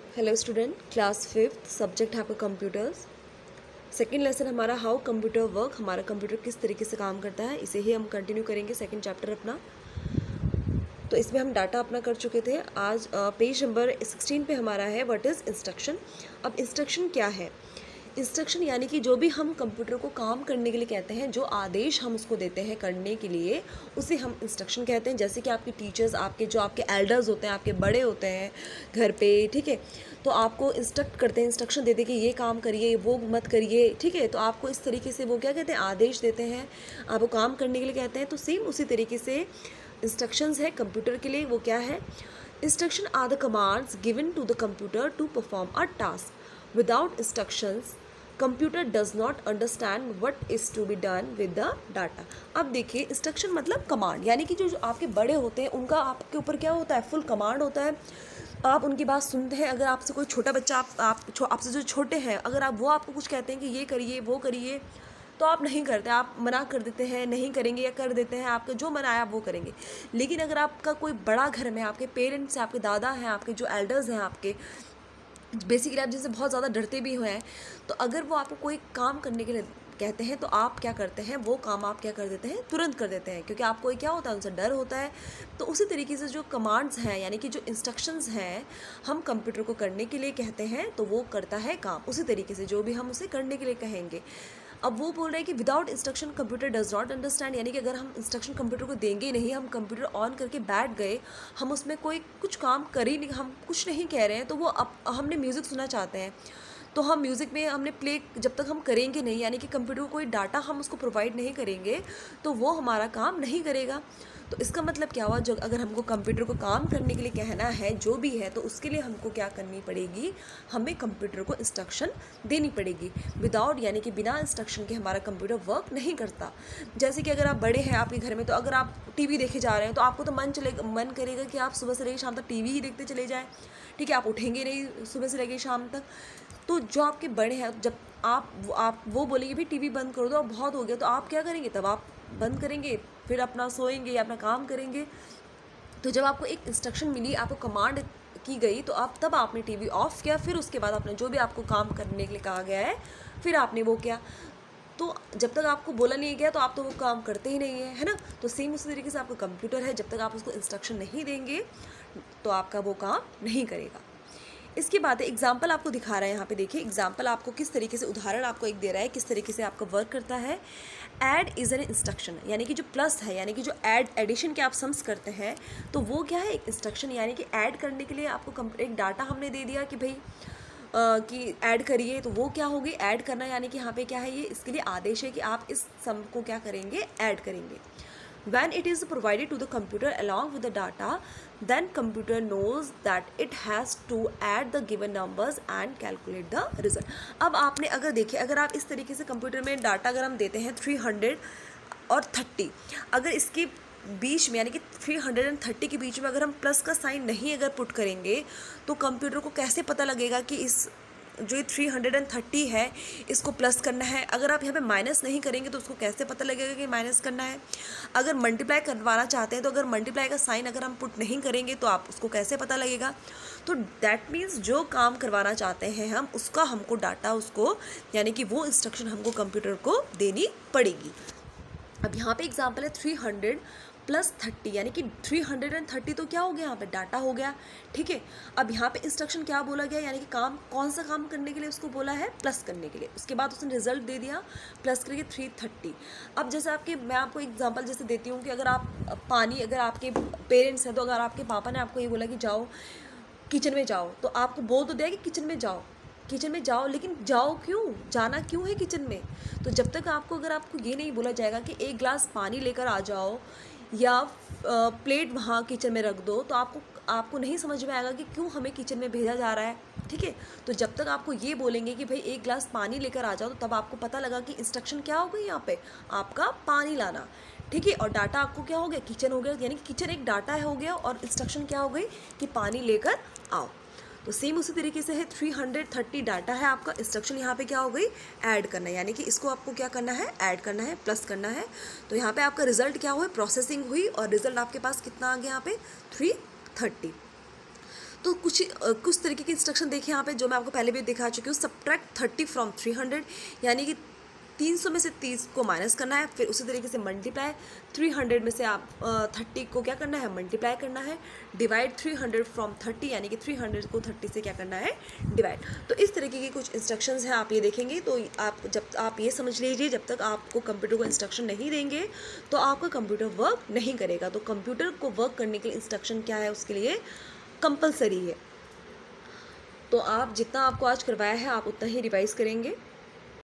Hello student, class 5th subject है आपका computers. Second lesson हमारा हाउ कंप्यूटर वर्क, हमारा कंप्यूटर किस तरीके से काम करता है, इसे ही हम कंटिन्यू करेंगे सेकंड चैप्टर अपना। तो इसमें हम डाटा अपना कर चुके थे। आज पेज नंबर 16 पे हमारा है व्हाट इज़ इंस्ट्रक्शन। अब इंस्ट्रक्शन क्या है? इंस्ट्रक्शन यानी कि जो भी हम कंप्यूटर को काम करने के लिए कहते हैं, जो आदेश हम उसको देते हैं करने के लिए, उसे हम इंस्ट्रक्शन कहते हैं। जैसे कि आपके टीचर्स, आपके जो आपके एल्डर्स होते हैं, आपके बड़े होते हैं घर पे, ठीक है, तो आपको इंस्ट्रक्ट करते हैं, इंस्ट्रक्शन देते हैं कि ये काम करिए, वो मत करिए, ठीक है। तो आपको इस तरीके से वो क्या कहते हैं, आदेश देते हैं, आपको काम करने के लिए कहते हैं। तो सेम उसी तरीके से इंस्ट्रक्शंस है कंप्यूटर के लिए। वो क्या है? Instruction are the commands given to the computer to perform a task. Without instructions computer does not understand what is to be done with the data. अब देखिए, इंस्ट्रक्शन मतलब कमांड, यानी कि जो आपके बड़े होते हैं उनका आपके ऊपर क्या होता है, फुल कमांड होता है। आप उनकी बात सुनते हैं। अगर आपसे कोई छोटा बच्चा, आपसे जो छोटे हैं, अगर वो आपको कुछ कहते हैं कि ये करिए वो करिए, तो आप नहीं करते, आप मना कर देते हैं, नहीं करेंगे, या कर देते हैं, आपका जो मन आया आप वो करेंगे। लेकिन अगर आपका कोई बड़ा घर में, आपके पेरेंट्स हैं, आपके दादा हैं, आपके जो एल्डर्स हैं, आपके बेसिकली आप जिनसे बहुत ज़्यादा डरते भी हैं, तो अगर वो आपको कोई काम करने के लिए कहते हैं तो आप क्या करते हैं, वो काम आप क्या कर देते हैं, तुरंत कर देते हैं, क्योंकि आपको क्या होता है, उनसे डर होता है। तो उसी तरीके से जो कमांड्स हैं, यानी कि जो इंस्ट्रक्शंस हैं, हम कंप्यूटर को करने के लिए कहते हैं तो वो करता है काम उसी तरीके से जो भी हम उसे करने के लिए कहेंगे। अब वो बोल रहे हैं कि without instruction computer does not understand, यानी कि अगर हम इंस्ट्रक्शन कंप्यूटर को देंगे नहीं, हम कंप्यूटर ऑन करके बैठ गए, हम उसमें कोई कुछ काम कर ही नहीं, हम कुछ नहीं कह रहे हैं, तो वो अब हमने म्यूज़िक सुनना चाहते हैं, तो हम म्यूज़िक में हमने प्ले, जब तक हम करेंगे नहीं, यानी कि कंप्यूटर को कोई डाटा हम उसको प्रोवाइड नहीं करेंगे, तो वो हमारा काम नहीं करेगा। तो इसका मतलब क्या हुआ, जो अगर हमको कंप्यूटर को काम करने के लिए कहना है जो भी है, तो उसके लिए हमको क्या करनी पड़ेगी, हमें कंप्यूटर को इंस्ट्रक्शन देनी पड़ेगी। विदाउट, यानी कि बिना इंस्ट्रक्शन के हमारा कंप्यूटर वर्क नहीं करता। जैसे कि अगर आप बड़े हैं आपके घर में, तो अगर आप टीवी देखे जा रहे हैं, तो आपको तो मन करेगा कि आप सुबह से लेकर शाम तक टीवी ही देखते चले जाएँ, ठीक है, आप उठेंगे नहीं सुबह से लेकर शाम तक। तो जो आपके बड़े हैं, जब आप वो बोलेंगे भी टीवी बंद कर दो, अब बहुत हो गया, तो आप क्या करेंगे, तब आप बंद करेंगे, फिर अपना सोएंगे या अपना काम करेंगे। तो जब आपको एक इंस्ट्रक्शन मिली, आपको कमांड की गई, तो आप तब आपने टीवी ऑफ किया, फिर उसके बाद आपने जो भी आपको काम करने के लिए कहा गया है, फिर आपने वो किया। तो जब तक आपको बोला नहीं गया तो आप तो वो काम करते ही नहीं है ना। तो सेम उसी तरीके से आपका कंप्यूटर है, जब तक आप उसको इंस्ट्रक्शन नहीं देंगे तो आपका वो काम नहीं करेगा। इसके बाद एग्जाम्पल आपको दिखा रहा है, यहाँ पे देखिए एग्जाम्पल आपको किस तरीके से, उदाहरण आपको एक दे रहा है किस तरीके से आपका वर्क करता है। ऐड इज़ एन इंस्ट्रक्शन, यानी कि जो प्लस है, यानी कि जो एडिशन के आप सम्स करते हैं, तो वो क्या है, एक इंस्ट्रक्शन, यानी कि ऐड करने के लिए आपको एक डाटा हमने दे दिया कि भाई कि ऐड करिए, तो वो क्या होगी, ऐड करना, यानी कि यहाँ पे क्या है, ये इसके लिए आदेश है कि आप इस सम को क्या करेंगे, ऐड करेंगे। When it is provided to the computer along with the data, then computer knows that it has to add the given numbers and calculate the result. अब आपने अगर देखिए, अगर आप इस तरीके से कंप्यूटर में डाटा अगर हम देते हैं 300 और 30, अगर इसके बीच में, यानी कि 330 के बीच में अगर हम प्लस का साइन नहीं अगर पुट करेंगे, तो कंप्यूटर को कैसे पता लगेगा कि इस जो ये 330 है इसको प्लस करना है। अगर आप यहाँ पे माइनस नहीं करेंगे तो उसको कैसे पता लगेगा कि माइनस करना है। अगर मल्टीप्लाई करवाना चाहते हैं, तो अगर मल्टीप्लाई का साइन अगर हम पुट नहीं करेंगे तो आप उसको कैसे पता लगेगा। तो दैट मीन्स जो काम करवाना चाहते हैं हम, उसका हमको डाटा, उसको यानी कि वो इंस्ट्रक्शन हमको कंप्यूटर को देनी पड़ेगी। अब यहाँ पे एग्जाम्पल है 300 प्लस 30, यानी कि 330 तो क्या हो गया, यहाँ पे डाटा हो गया, ठीक है। अब यहाँ पे इंस्ट्रक्शन क्या बोला गया, यानी कि काम, कौन सा काम करने के लिए उसको बोला है, प्लस करने के लिए। उसके बाद उसने रिजल्ट दे दिया प्लस करके 330। अब जैसे मैं आपको एग्जांपल जैसे देती हूँ कि अगर आप पानी, अगर आपके पेरेंट्स हैं, तो अगर आपके पापा ने आपको ये बोला कि जाओ किचन में जाओ, तो आपको बोल तो दिया कि किचन में जाओ, लेकिन जाओ क्यों, जाना क्यों है किचन में। तो जब तक आपको, अगर आपको ये नहीं बोला जाएगा कि एक गिलास पानी लेकर आ जाओ या प्लेट वहाँ किचन में रख दो, तो आपको नहीं समझ में आएगा कि क्यों हमें किचन में भेजा जा रहा है, ठीक है। तो जब तक आपको ये बोलेंगे कि भाई एक गिलास पानी लेकर आ जाओ, तो तब आपको पता लगा कि इंस्ट्रक्शन क्या हो गई, यहाँ पे आपका पानी लाना, ठीक है। और डाटा आपको क्या हो गया, किचन हो गया, यानी कि किचन एक डाटा हो गया और इंस्ट्रक्शन क्या हो गई कि पानी लेकर आओ। तो सेम उसी तरीके से है, 330 डाटा है आपका, इंस्ट्रक्शन यहाँ पे क्या हो गई, ऐड करना है, यानी कि इसको आपको क्या करना है, ऐड करना है, प्लस करना है। तो यहाँ पे आपका रिजल्ट क्या हुआ, प्रोसेसिंग हुई और रिजल्ट आपके पास कितना आ गया यहाँ पे 330। तो कुछ तरीके के इंस्ट्रक्शन देखिए यहाँ पे, जो मैं आपको पहले भी दिखा चुकी हूँ। सब्ट्रैक्ट 30 फ्रॉम 300, यानी कि 300 में से 30 को माइनस करना है। फिर उसी तरीके से मल्टीप्लाई 300 में से आप 30 को क्या करना है, मल्टीप्लाई करना है। डिवाइड 300 फ्रॉम 30, यानी कि 300 को 30 से क्या करना है, डिवाइड। तो इस तरीके की कुछ इंस्ट्रक्शंस हैं, आप ये देखेंगे। तो जब आप ये समझ लीजिए, जब तक आपको कंप्यूटर को इंस्ट्रक्शन नहीं देंगे तो आपका कंप्यूटर वर्क नहीं करेगा। तो कंप्यूटर को वर्क करने के लिए इंस्ट्रक्शन क्या है, उसके लिए कंपलसरी है। तो आप जितना आपको आज करवाया है आप उतना ही रिवाइज करेंगे।